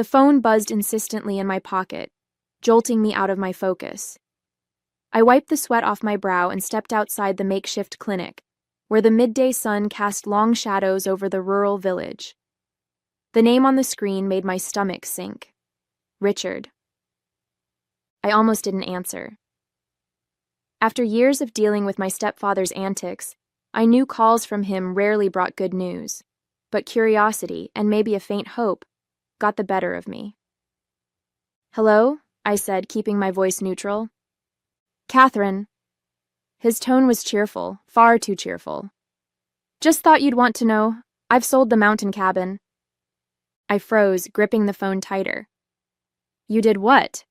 The phone buzzed insistently in my pocket, jolting me out of my focus. I wiped the sweat off my brow and stepped outside the makeshift clinic, where the midday sun cast long shadows over the rural village. The name on the screen made my stomach sink. Richard. I almost didn't answer. After years of dealing with my stepfather's antics, I knew calls from him rarely brought good news, but curiosity, and maybe a faint hope, got the better of me. "Hello?" I said, keeping my voice neutral. "Catherine." His tone was cheerful, far too cheerful. "Just thought you'd want to know. I've sold the mountain cabin." I froze, gripping the phone tighter. "You did what?"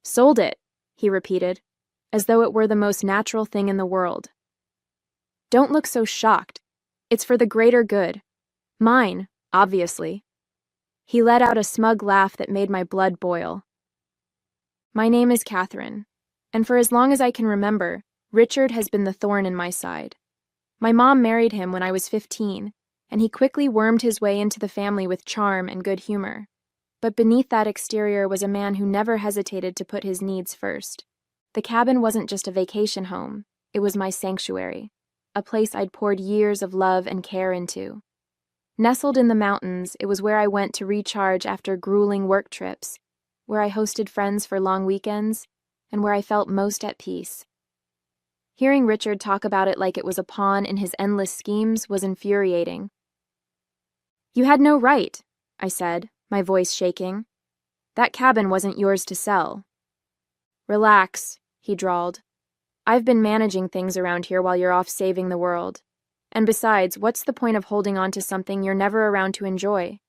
"Sold it," he repeated, as though it were the most natural thing in the world. "Don't look so shocked. It's for the greater good. Mine, obviously." He let out a smug laugh that made my blood boil. "My name is Catherine, and for as long as I can remember, Richard has been the thorn in my side. My mom married him when I was 15, and he quickly wormed his way into the family with charm and good humor. But beneath that exterior was a man who never hesitated to put his needs first. The cabin wasn't just a vacation home, it was my sanctuary, a place I'd poured years of love and care into. Nestled in the mountains, it was where I went to recharge after grueling work trips, where I hosted friends for long weekends, and where I felt most at peace. Hearing Richard talk about it like it was a pawn in his endless schemes was infuriating. "You had no right," I said, my voice shaking. "That cabin wasn't yours to sell." "Relax," he drawled. "I've been managing things around here while you're off saving the world. And besides, what's the point of holding on to something you're never around to enjoy?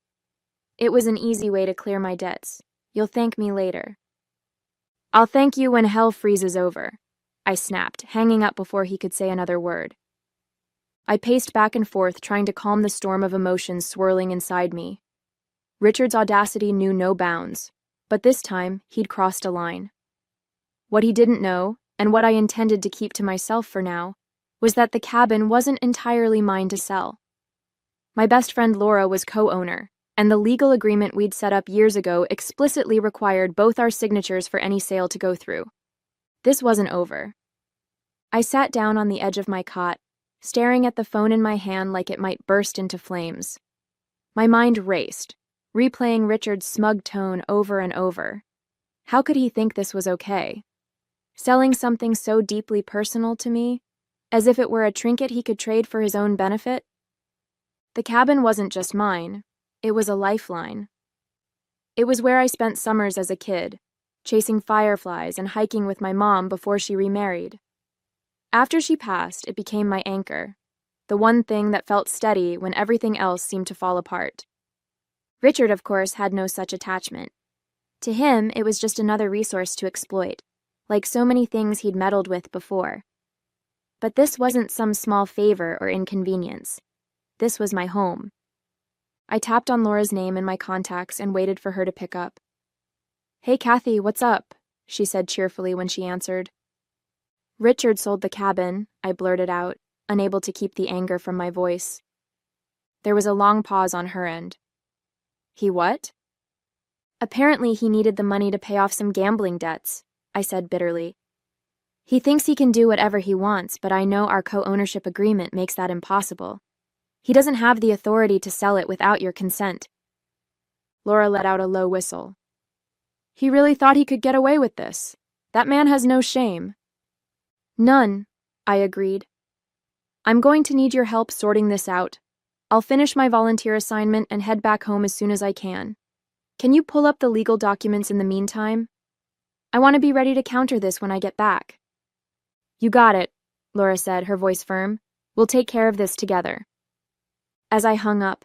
It was an easy way to clear my debts. You'll thank me later." "I'll thank you when hell freezes over," I snapped, hanging up before he could say another word. I paced back and forth, trying to calm the storm of emotions swirling inside me. Richard's audacity knew no bounds, but this time he'd crossed a line. What he didn't know, and what I intended to keep to myself for now, was that the cabin wasn't entirely mine to sell. My best friend Laura was co-owner, and the legal agreement we'd set up years ago explicitly required both our signatures for any sale to go through. This wasn't over. I sat down on the edge of my cot, staring at the phone in my hand like it might burst into flames. My mind raced, replaying Richard's smug tone over and over. How could he think this was okay? Selling something so deeply personal to me, as if it were a trinket he could trade for his own benefit? The cabin wasn't just mine, it was a lifeline. It was where I spent summers as a kid, chasing fireflies and hiking with my mom before she remarried. After she passed, it became my anchor, the one thing that felt steady when everything else seemed to fall apart. Richard, of course, had no such attachment. To him, it was just another resource to exploit, like so many things he'd meddled with before. But this wasn't some small favor or inconvenience. This was my home. I tapped on Laura's name in my contacts and waited for her to pick up. "Hey, Kathy, what's up?" she said cheerfully when she answered. "Richard sold the cabin," I blurted out, unable to keep the anger from my voice. There was a long pause on her end. "He what?" "Apparently he needed the money to pay off some gambling debts," I said bitterly. "He thinks he can do whatever he wants, but I know our co-ownership agreement makes that impossible. He doesn't have the authority to sell it without your consent." Laura let out a low whistle. "He really thought he could get away with this. That man has no shame." "None," I agreed. "I'm going to need your help sorting this out. I'll finish my volunteer assignment and head back home as soon as I can. Can you pull up the legal documents in the meantime? I want to be ready to counter this when I get back." "You got it," Laura said, her voice firm. "We'll take care of this together." As I hung up,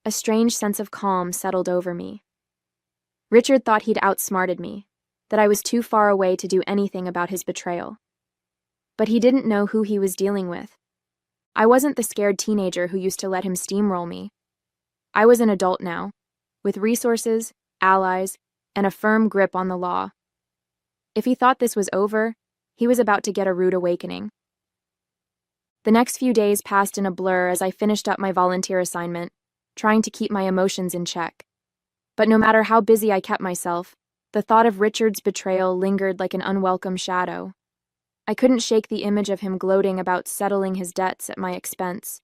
a strange sense of calm settled over me. Richard thought he'd outsmarted me, that I was too far away to do anything about his betrayal. But he didn't know who he was dealing with. I wasn't the scared teenager who used to let him steamroll me. I was an adult now, with resources, allies, and a firm grip on the law. If he thought this was over, he was about to get a rude awakening. The next few days passed in a blur as I finished up my volunteer assignment, trying to keep my emotions in check. But no matter how busy I kept myself, the thought of Richard's betrayal lingered like an unwelcome shadow. I couldn't shake the image of him gloating about settling his debts at my expense.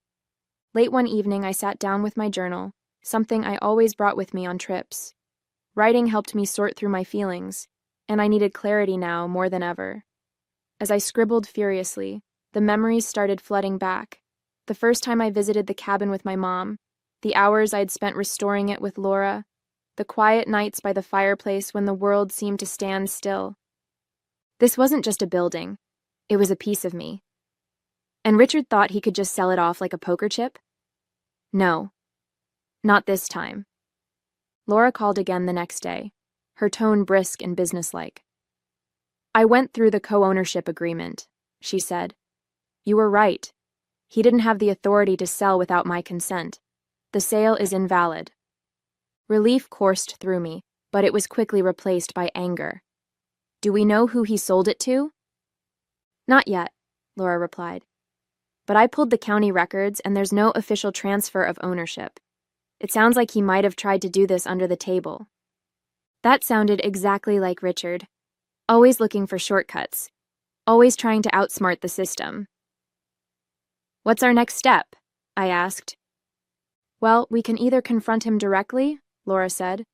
Late one evening, I sat down with my journal, something I always brought with me on trips. Writing helped me sort through my feelings, and I needed clarity now more than ever. As I scribbled furiously, the memories started flooding back. The first time I visited the cabin with my mom, the hours I'd spent restoring it with Laura, the quiet nights by the fireplace when the world seemed to stand still. This wasn't just a building, it was a piece of me. And Richard thought he could just sell it off like a poker chip? No, not this time. Laura called again the next day, her tone brisk and businesslike. I went through the co-ownership agreement, she said. You were right. He didn't have the authority to sell without my consent. The sale is invalid. Relief coursed through me, but it was quickly replaced by anger. Do we know who he sold it to? Not yet, Laura replied. But I pulled the county records and there's no official transfer of ownership. It sounds like he might have tried to do this under the table. That sounded exactly like Richard. Always looking for shortcuts. Always trying to outsmart the system. What's our next step? I asked. Well, we can either confront him directly, Laura said,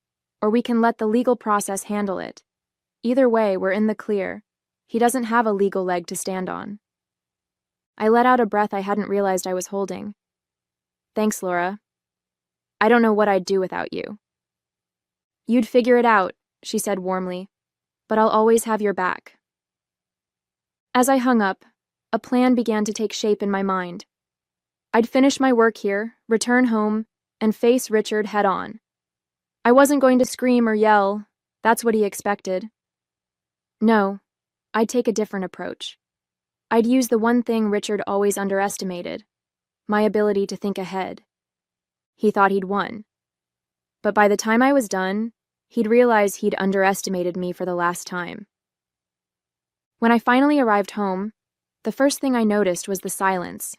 or we can let the legal process handle it. Either way, we're in the clear. He doesn't have a legal leg to stand on. I let out a breath I hadn't realized I was holding. Thanks, Laura. I don't know what I'd do without you. You'd figure it out, she said warmly, but I'll always have your back. As I hung up, a plan began to take shape in my mind. I'd finish my work here, return home, and face Richard head on. I wasn't going to scream or yell. That's what he expected. No, I'd take a different approach. I'd use the one thing Richard always underestimated, my ability to think ahead. He thought he'd won. But by the time I was done, he'd realize he'd underestimated me for the last time. When I finally arrived home, the first thing I noticed was the silence.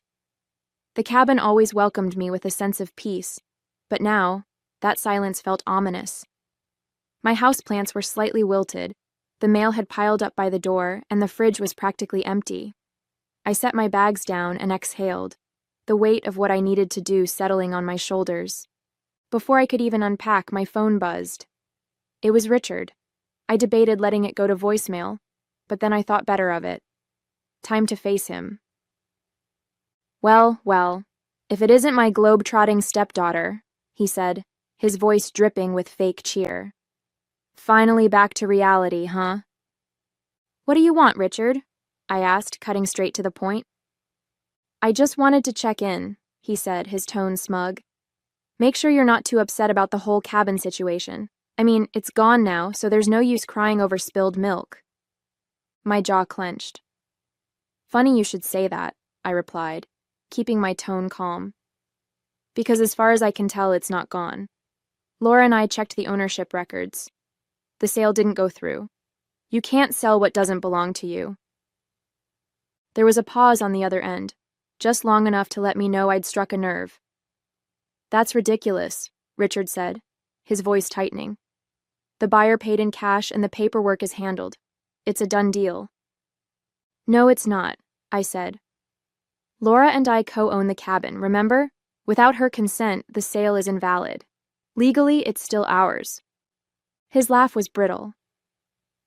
The cabin always welcomed me with a sense of peace, but now, that silence felt ominous. My houseplants were slightly wilted, the mail had piled up by the door, and the fridge was practically empty. I set my bags down and exhaled, the weight of what I needed to do settling on my shoulders. Before I could even unpack, my phone buzzed. It was Richard. I debated letting it go to voicemail, but then I thought better of it. Time to face him. Well, if it isn't my globe-trotting stepdaughter, he said, his voice dripping with fake cheer. Finally back to reality, huh? What do you want, Richard? I asked, cutting straight to the point. I just wanted to check in, he said, his tone smug. Make sure you're not too upset about the whole cabin situation. I mean, it's gone now, so there's no use crying over spilled milk. My jaw clenched. Funny you should say that, I replied, keeping my tone calm. Because as far as I can tell, it's not gone. Laura and I checked the ownership records. The sale didn't go through. You can't sell what doesn't belong to you. There was a pause on the other end, just long enough to let me know I'd struck a nerve. That's ridiculous, Richard said, his voice tightening. The buyer paid in cash and the paperwork is handled. It's a done deal. No, it's not, I said. Laura and I co-own the cabin, remember? Without her consent, the sale is invalid. Legally, it's still ours. His laugh was brittle.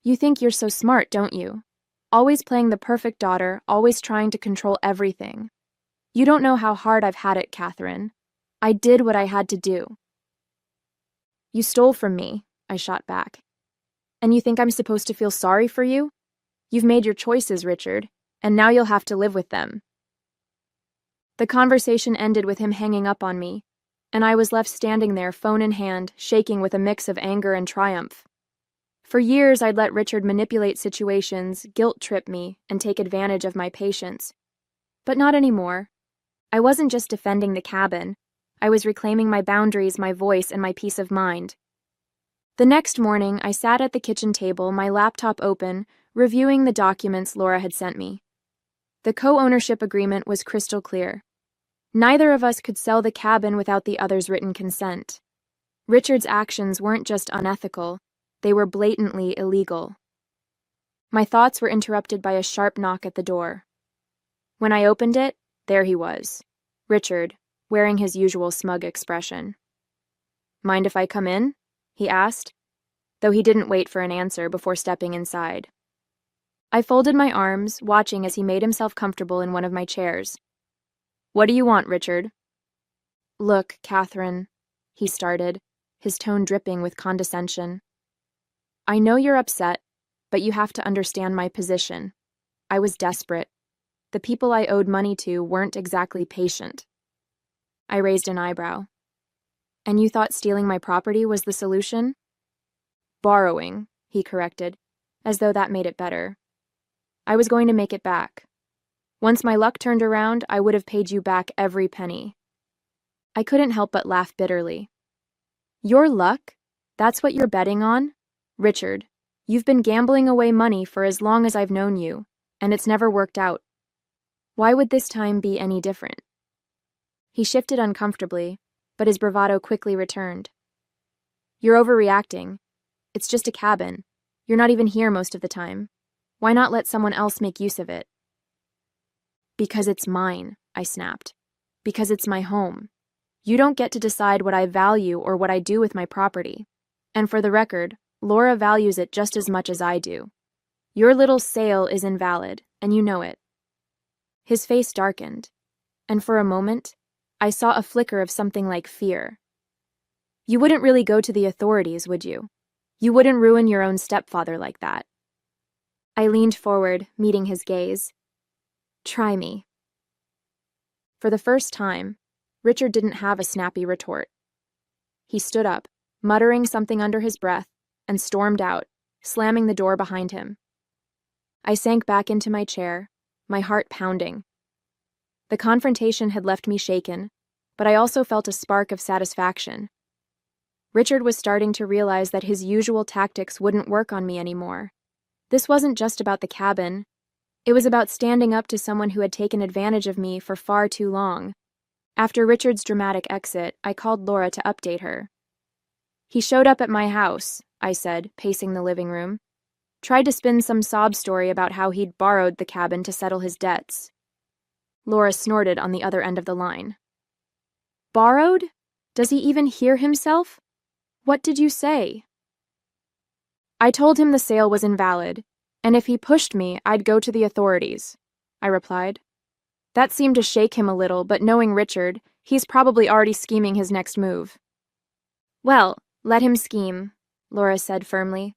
You think you're so smart, don't you? Always playing the perfect daughter, always trying to control everything. You don't know how hard I've had it, Catherine. I did what I had to do. You stole from me, I shot back. And you think I'm supposed to feel sorry for you? You've made your choices, Richard, and now you'll have to live with them. The conversation ended with him hanging up on me, and I was left standing there, phone in hand, shaking with a mix of anger and triumph. For years, I'd let Richard manipulate situations, guilt-trip me, and take advantage of my patience. But not anymore. I wasn't just defending the cabin. I was reclaiming my boundaries, my voice, and my peace of mind. The next morning, I sat at the kitchen table, my laptop open, reviewing the documents Laura had sent me. The co-ownership agreement was crystal clear. Neither of us could sell the cabin without the other's written consent. Richard's actions weren't just unethical, they were blatantly illegal. My thoughts were interrupted by a sharp knock at the door. When I opened it, there he was, Richard, wearing his usual smug expression. "Mind if I come in?" he asked, though he didn't wait for an answer before stepping inside. I folded my arms, watching as he made himself comfortable in one of my chairs. "What do you want, Richard?" "Look, Catherine," he started, his tone dripping with condescension. "I know you're upset, but you have to understand my position. I was desperate. The people I owed money to weren't exactly patient." I raised an eyebrow. "And you thought stealing my property was the solution?" "Borrowing," he corrected, as though that made it better. "I was going to make it back. Once my luck turned around, I would have paid you back every penny." I couldn't help but laugh bitterly. "Your luck? That's what you're betting on? Richard, you've been gambling away money for as long as I've known you, and it's never worked out. Why would this time be any different?" He shifted uncomfortably, but his bravado quickly returned. "You're overreacting. It's just a cabin. You're not even here most of the time. Why not let someone else make use of it?" "Because it's mine," I snapped. "Because it's my home. You don't get to decide what I value or what I do with my property. And for the record, Laura values it just as much as I do. Your little sale is invalid, and you know it." His face darkened, and for a moment, I saw a flicker of something like fear. "You wouldn't really go to the authorities, would you? You wouldn't ruin your own stepfather like that." I leaned forward, meeting his gaze. "Try me." For the first time, Richard didn't have a snappy retort. He stood up, muttering something under his breath, and stormed out, slamming the door behind him. I sank back into my chair, my heart pounding. The confrontation had left me shaken, but I also felt a spark of satisfaction. Richard was starting to realize that his usual tactics wouldn't work on me anymore. This wasn't just about the cabin. It was about standing up to someone who had taken advantage of me for far too long. After Richard's dramatic exit, I called Laura to update her. "He showed up at my house," I said, pacing the living room. "Tried to spin some sob story about how he'd borrowed the cabin to settle his debts." Laura snorted on the other end of the line. "Borrowed? Does he even hear himself? What did you say?" "I told him the sale was invalid, and if he pushed me, I'd go to the authorities," I replied. That seemed to shake him a little, but knowing Richard, he's probably already scheming his next move. "Well, let him scheme," Laura said firmly.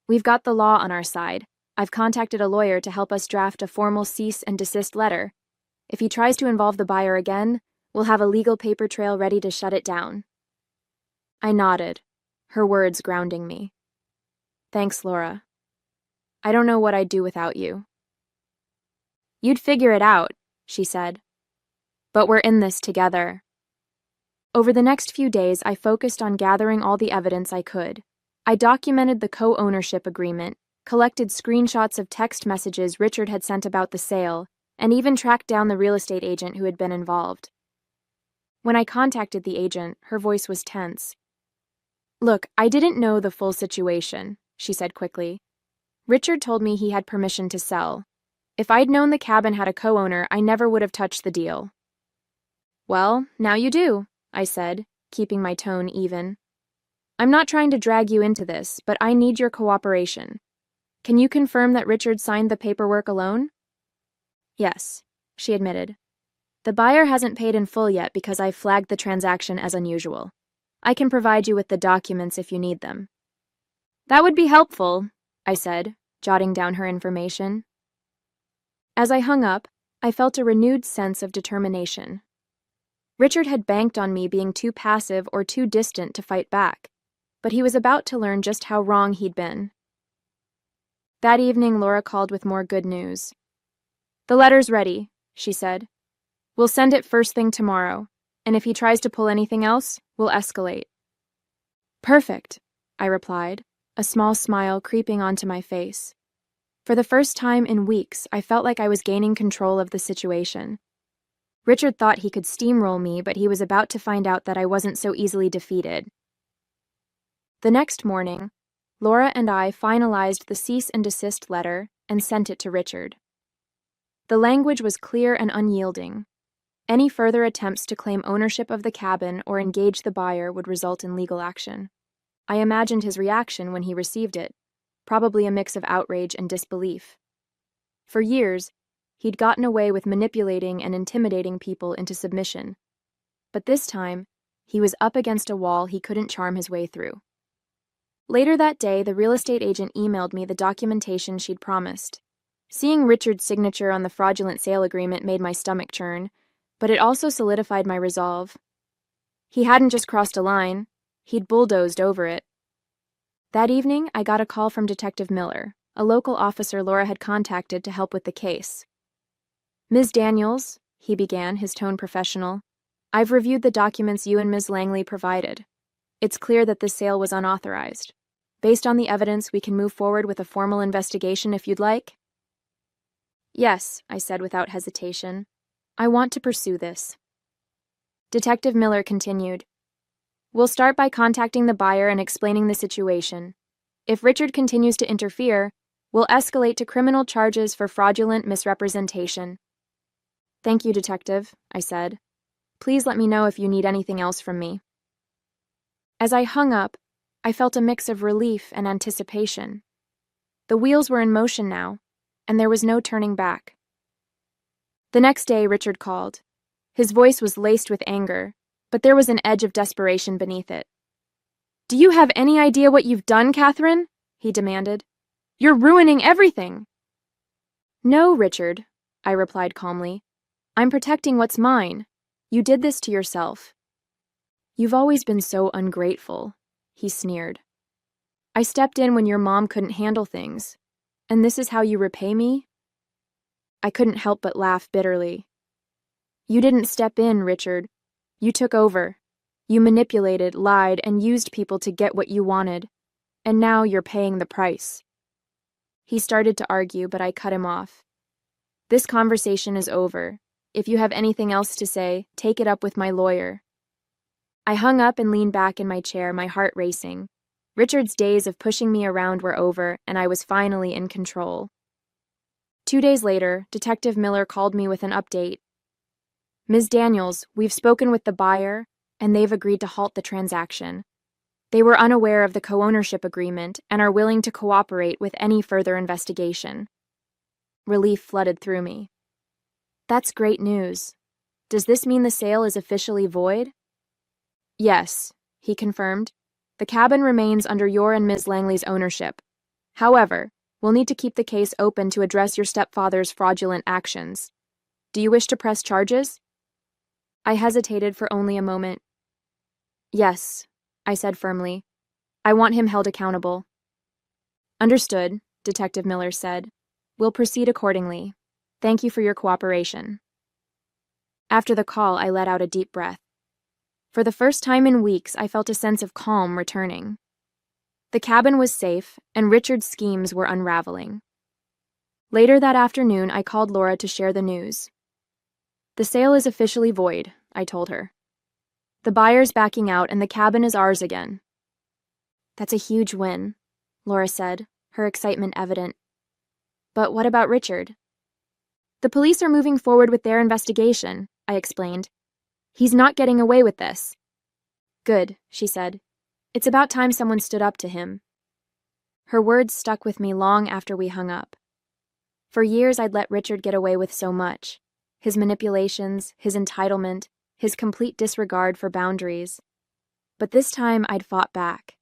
"We've got the law on our side. I've contacted a lawyer to help us draft a formal cease and desist letter. If he tries to involve the buyer again, we'll have a legal paper trail ready to shut it down." I nodded, her words grounding me. "Thanks, Laura. I don't know what I'd do without you." "You'd figure it out," she said. "But we're in this together." Over the next few days, I focused on gathering all the evidence I could. I documented the co-ownership agreement, collected screenshots of text messages Richard had sent about the sale, and even tracked down the real estate agent who had been involved. When I contacted the agent, her voice was tense. "Look, I didn't know the full situation," she said quickly. "Richard told me he had permission to sell. If I'd known the cabin had a co-owner, I never would have touched the deal." "Well, now you do," I said, keeping my tone even. "I'm not trying to drag you into this, but I need your cooperation. Can you confirm that Richard signed the paperwork alone?" "Yes," she admitted. "The buyer hasn't paid in full yet because I flagged the transaction as unusual. I can provide you with the documents if you need them." "That would be helpful," I said, jotting down her information. As I hung up, I felt a renewed sense of determination. Richard had banked on me being too passive or too distant to fight back, but he was about to learn just how wrong he'd been. That evening, Laura called with more good news. "The letter's ready," she said. "We'll send it first thing tomorrow, and if he tries to pull anything else, we'll escalate." "Perfect," I replied, a small smile creeping onto my face. For the first time in weeks, I felt like I was gaining control of the situation. Richard thought he could steamroll me, but he was about to find out that I wasn't so easily defeated. The next morning, Laura and I finalized the cease and desist letter and sent it to Richard. The language was clear and unyielding. Any further attempts to claim ownership of the cabin or engage the buyer would result in legal action. I imagined his reaction when he received it, probably a mix of outrage and disbelief. For years, he'd gotten away with manipulating and intimidating people into submission. But this time, he was up against a wall he couldn't charm his way through. Later that day, the real estate agent emailed me the documentation she'd promised. Seeing Richard's signature on the fraudulent sale agreement made my stomach churn, but it also solidified my resolve. He hadn't just crossed a line, he'd bulldozed over it. That evening, I got a call from Detective Miller, a local officer Laura had contacted to help with the case. "Ms. Daniels," he began, his tone professional, "I've reviewed the documents you and Ms. Langley provided. It's clear that this sale was unauthorized. Based on the evidence, we can move forward with a formal investigation if you'd like." "Yes," I said without hesitation. "I want to pursue this." Detective Miller continued, "We'll start by contacting the buyer and explaining the situation. If Richard continues to interfere, we'll escalate to criminal charges for fraudulent misrepresentation." "Thank you, Detective," I said. "Please let me know if you need anything else from me." As I hung up, I felt a mix of relief and anticipation. The wheels were in motion now, and there was no turning back. The next day, Richard called. His voice was laced with anger, but there was an edge of desperation beneath it. "Do you have any idea what you've done, Catherine?" he demanded. "You're ruining everything." "No, Richard," I replied calmly. "I'm protecting what's mine. You did this to yourself." "You've always been so ungrateful," he sneered. "I stepped in when your mom couldn't handle things, and this is how you repay me?" I couldn't help but laugh bitterly. "You didn't step in, Richard. You took over. You manipulated, lied, and used people to get what you wanted, and now you're paying the price." He started to argue, but I cut him off. "This conversation is over. If you have anything else to say, take it up with my lawyer." I hung up and leaned back in my chair, my heart racing. Richard's days of pushing me around were over, and I was finally in control. 2 days later, Detective Miller called me with an update. "Ms. Daniels, we've spoken with the buyer, and they've agreed to halt the transaction. They were unaware of the co-ownership agreement and are willing to cooperate with any further investigation." Relief flooded through me. "That's great news. Does this mean the sale is officially void?" "Yes," he confirmed. "The cabin remains under your and Ms. Langley's ownership. However, we'll need to keep the case open to address your stepfather's fraudulent actions. Do you wish to press charges?" I hesitated for only a moment. "Yes," I said firmly. "I want him held accountable." "Understood," Detective Miller said. "We'll proceed accordingly. Thank you for your cooperation." After the call, I let out a deep breath. For the first time in weeks, I felt a sense of calm returning. The cabin was safe, and Richard's schemes were unraveling. Later that afternoon, I called Laura to share the news. "The sale is officially void," I told her. "The buyer's backing out, and the cabin is ours again." "That's a huge win," Laura said, her excitement evident. "But what about Richard?" "The police are moving forward with their investigation," I explained. "He's not getting away with this." "Good," she said. "It's about time someone stood up to him." Her words stuck with me long after we hung up. For years, I'd let Richard get away with so much. His manipulations, his entitlement, his complete disregard for boundaries. But this time, I'd fought back,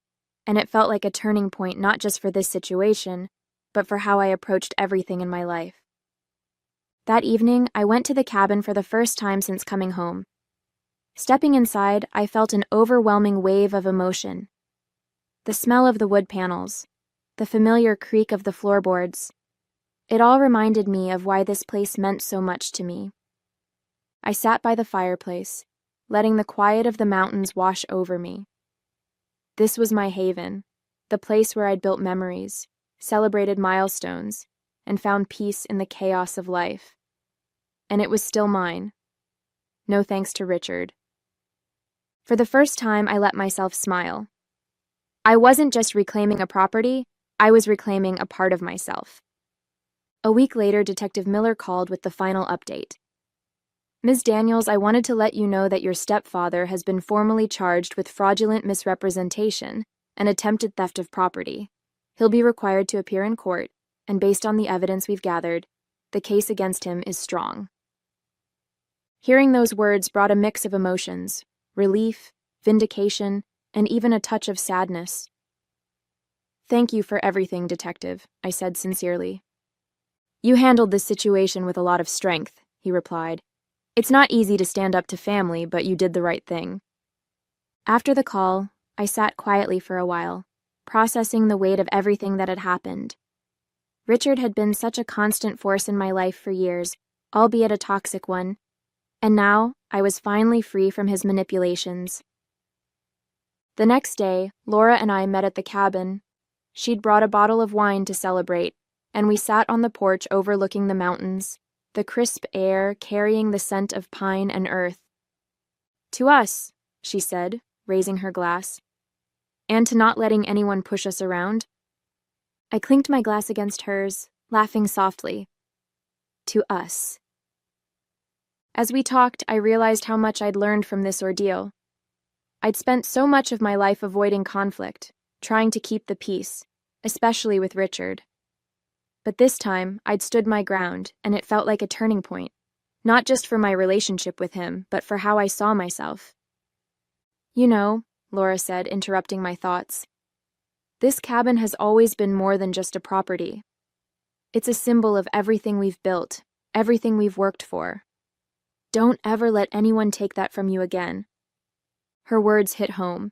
and it felt like a turning point not just for this situation, but for how I approached everything in my life. That evening, I went to the cabin for the first time since coming home. Stepping inside, I felt an overwhelming wave of emotion. The smell of the wood panels, the familiar creak of the floorboards. It all reminded me of why this place meant so much to me. I sat by the fireplace, letting the quiet of the mountains wash over me. This was my haven, the place where I'd built memories, celebrated milestones, and found peace in the chaos of life. And it was still mine. No thanks to Richard. For the first time, I let myself smile. I wasn't just reclaiming a property, I was reclaiming a part of myself. A week later, Detective Miller called with the final update. Ms. Daniels, I wanted to let you know that your stepfather has been formally charged with fraudulent misrepresentation and attempted theft of property. He'll be required to appear in court, and based on the evidence we've gathered, the case against him is strong. Hearing those words brought a mix of emotions: relief, vindication, and even a touch of sadness. Thank you for everything, Detective, I said sincerely. You handled this situation with a lot of strength, he replied. It's not easy to stand up to family, but you did the right thing. After the call, I sat quietly for a while, processing the weight of everything that had happened. Richard had been such a constant force in my life for years, albeit a toxic one, and now I was finally free from his manipulations. The next day, Laura and I met at the cabin. She'd brought a bottle of wine to celebrate, and we sat on the porch overlooking the mountains, the crisp air carrying the scent of pine and earth. To us, she said, raising her glass, and to not letting anyone push us around. I clinked my glass against hers, laughing softly. To us. As we talked, I realized how much I'd learned from this ordeal. I'd spent so much of my life avoiding conflict, trying to keep the peace, especially with Richard. But this time, I'd stood my ground, and it felt like a turning point, not just for my relationship with him, but for how I saw myself. You know, Laura said, interrupting my thoughts, this cabin has always been more than just a property. It's a symbol of everything we've built, everything we've worked for. Don't ever let anyone take that from you again. Her words hit home.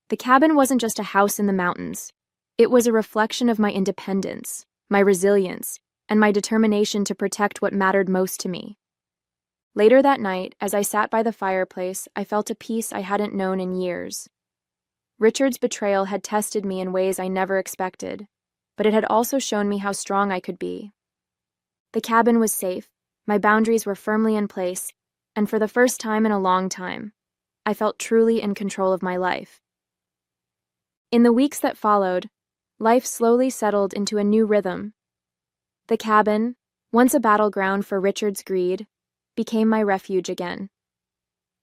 The cabin wasn't just a house in the mountains. It was a reflection of my independence, my resilience, and my determination to protect what mattered most to me. Later that night, as I sat by the fireplace, I felt a peace I hadn't known in years. Richard's betrayal had tested me in ways I never expected, but it had also shown me how strong I could be. The cabin was safe, my boundaries were firmly in place, and for the first time in a long time, I felt truly in control of my life. In the weeks that followed, life slowly settled into a new rhythm. The cabin, once a battleground for Richard's greed, became my refuge again.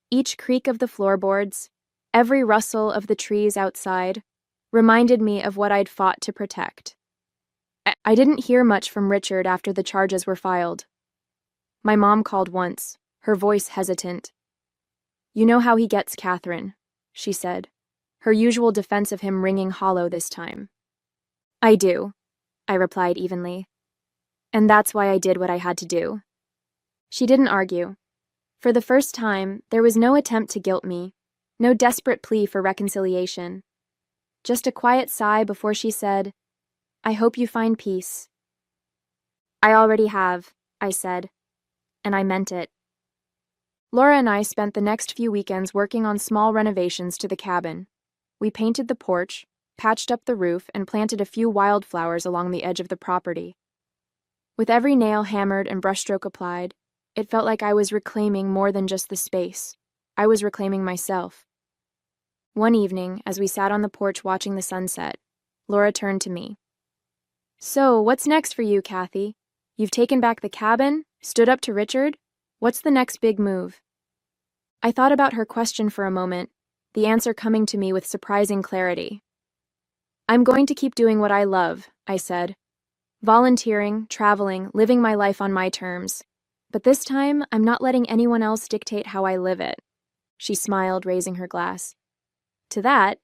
Each creak of the floorboards, every rustle of the trees outside, reminded me of what I'd fought to protect. I didn't hear much from Richard after the charges were filed. My mom called once, her voice hesitant. You know how he gets, Catherine, she said, her usual defense of him ringing hollow this time. I do, I replied evenly. And that's why I did what I had to do. She didn't argue. For the first time, there was no attempt to guilt me, no desperate plea for reconciliation. Just a quiet sigh before she said, I hope you find peace. I already have, I said, and I meant it. Laura and I spent the next few weekends working on small renovations to the cabin. We painted the porch, patched up the roof, and planted a few wildflowers along the edge of the property. With every nail hammered and brushstroke applied, it felt like I was reclaiming more than just the space. I was reclaiming myself. One evening, as we sat on the porch watching the sunset, Laura turned to me. So, what's next for you, Kathy? You've taken back the cabin, stood up to Richard? What's the next big move? I thought about her question for a moment, the answer coming to me with surprising clarity. I'm going to keep doing what I love, I said. Volunteering, traveling, living my life on my terms. But this time, I'm not letting anyone else dictate how I live it. She smiled, raising her glass. To that,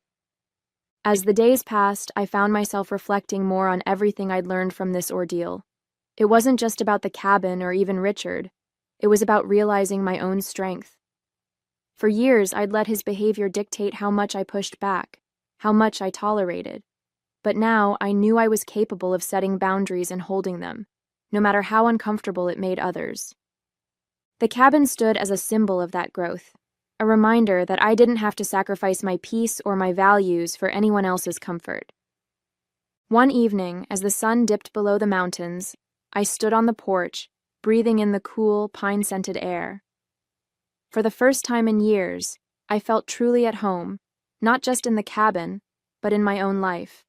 as the days passed, I found myself reflecting more on everything I'd learned from this ordeal. It wasn't just about the cabin or even Richard. It was about realizing my own strength. For years, I'd let his behavior dictate how much I pushed back, how much I tolerated. But now, I knew I was capable of setting boundaries and holding them, no matter how uncomfortable it made others. The cabin stood as a symbol of that growth, a reminder that I didn't have to sacrifice my peace or my values for anyone else's comfort. One evening, as the sun dipped below the mountains, I stood on the porch, breathing in the cool, pine-scented air. For the first time in years, I felt truly at home, not just in the cabin, but in my own life.